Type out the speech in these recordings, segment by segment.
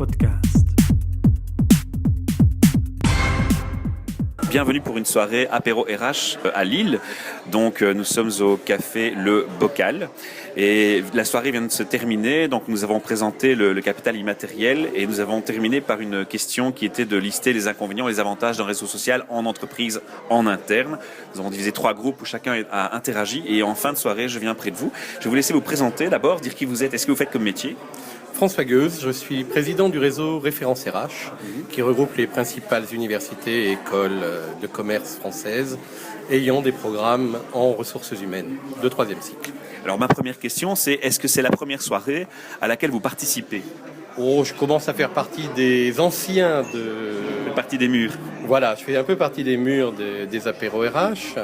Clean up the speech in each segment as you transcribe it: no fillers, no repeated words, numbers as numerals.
Podcast. Bienvenue pour une soirée apéro RH à Lille. Donc nous sommes au café Le Bocal et la soirée vient de se terminer. Donc nous avons présenté le capital immatériel et nous avons terminé par une question qui était de lister les inconvénients et les avantages d'un réseau social en entreprise, en interne. Nous avons divisé 3 groupes où chacun a interagi et en fin de soirée je viens près de vous. Je vais vous laisser vous présenter d'abord, dire qui vous êtes et ce que vous faites comme métier. François Gueuse, je suis président du réseau Référence RH, qui regroupe les principales universités et écoles de commerce françaises ayant des programmes en ressources humaines de 3e cycle. Alors ma première question, c'est est-ce que c'est la première soirée à laquelle vous participez ? Oh, je commence à faire partie des anciens de... Partie des murs. Voilà, je fais un peu partie des murs des apéros RH,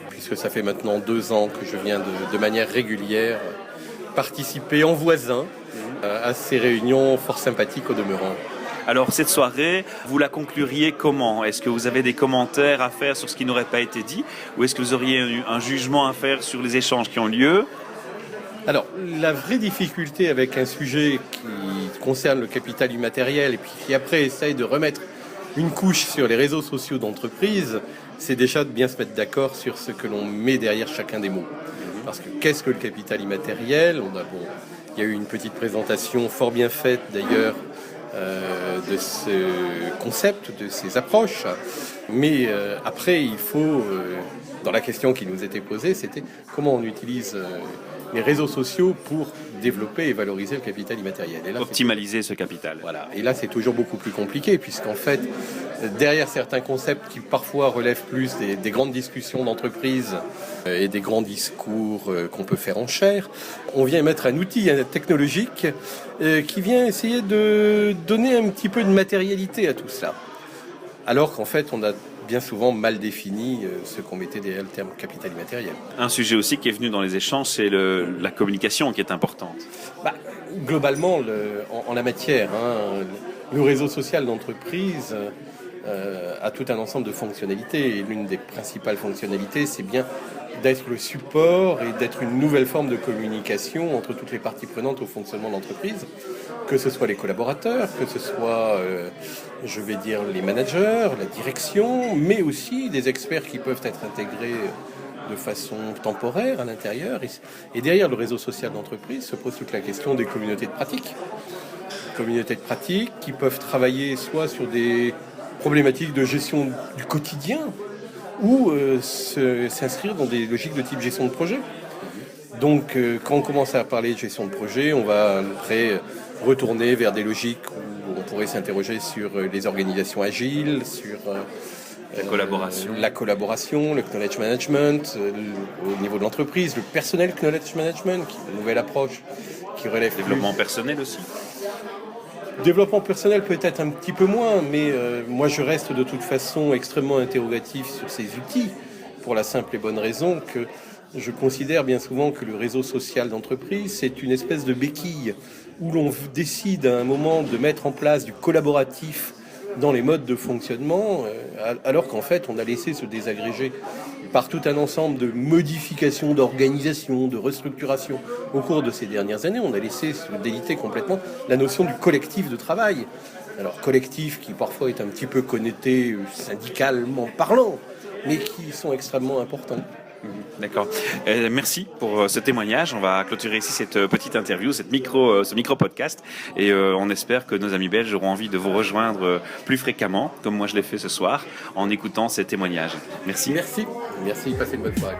puisque ça fait maintenant 2 ans que je viens de manière régulière participer en voisin à ces réunions fort sympathiques au demeurant. Alors cette soirée, vous la concluriez comment ? Est-ce que vous avez des commentaires à faire sur ce qui n'aurait pas été dit ? Ou est-ce que vous auriez un jugement à faire sur les échanges qui ont lieu ? Alors, la vraie difficulté avec un sujet qui concerne le capital immatériel et puis qui après essaye de remettre une couche sur les réseaux sociaux d'entreprise, c'est déjà de bien se mettre d'accord sur ce que l'on met derrière chacun des mots. Parce que qu'est-ce que le capital immatériel ? Il y a eu une petite présentation fort bien faite d'ailleurs de ce concept, de ces approches. Mais après, il faut, dans la question qui nous était posée, c'était comment on utilise les réseaux sociaux pour développer et valoriser le capital immatériel. Et là, optimaliser ce capital. Voilà. Et là, c'est toujours beaucoup plus compliqué, puisqu'en fait, derrière certains concepts qui parfois relèvent plus des grandes discussions d'entreprise et des grands discours qu'on peut faire en chair, on vient mettre un outil technologique qui vient essayer de donner un petit peu de matérialité à tout cela. Alors qu'en fait, on a bien souvent mal défini ce qu'on mettait derrière le terme capital immatériel. Un sujet aussi qui est venu dans les échanges, c'est la communication qui est importante. Globalement, en la matière, le réseau social d'entreprise a tout un ensemble de fonctionnalités. Et l'une des principales fonctionnalités, c'est bien d'être le support et d'être une nouvelle forme de communication entre toutes les parties prenantes au fonctionnement de l'entreprise, que ce soit les collaborateurs, que ce soit, les managers, la direction, mais aussi des experts qui peuvent être intégrés de façon temporaire à l'intérieur. Et derrière le réseau social d'entreprise se pose toute la question des communautés de pratique. Communautés de pratique qui peuvent travailler soit sur des problématiques de gestion du quotidien ou s'inscrire dans des logiques de type gestion de projet. Donc quand on commence à parler de gestion de projet, on va après retourner vers des logiques où on pourrait s'interroger sur les organisations agiles, sur la collaboration, le knowledge management au niveau de l'entreprise, le personnel knowledge management, qui est une nouvelle approche qui relève développement personnel aussi. Développement personnel peut-être un petit peu moins, mais moi je reste de toute façon extrêmement interrogatif sur ces outils, pour la simple et bonne raison que je considère bien souvent que le réseau social d'entreprise, c'est une espèce de béquille où l'on décide à un moment de mettre en place du collaboratif dans les modes de fonctionnement, alors qu'en fait on a laissé se désagréger par tout un ensemble de modifications d'organisation, de restructuration. Au cours de ces dernières années, on a laissé se déliter complètement la notion du collectif de travail. Alors collectif qui parfois est un petit peu connoté syndicalement parlant, mais qui sont extrêmement importants. D'accord. Merci pour ce témoignage. On va clôturer ici cette petite interview, ce micro-podcast. Et on espère que nos amis belges auront envie de vous rejoindre plus fréquemment, comme moi je l'ai fait ce soir, en écoutant ces témoignages. Merci. Merci. Passez une bonne soirée.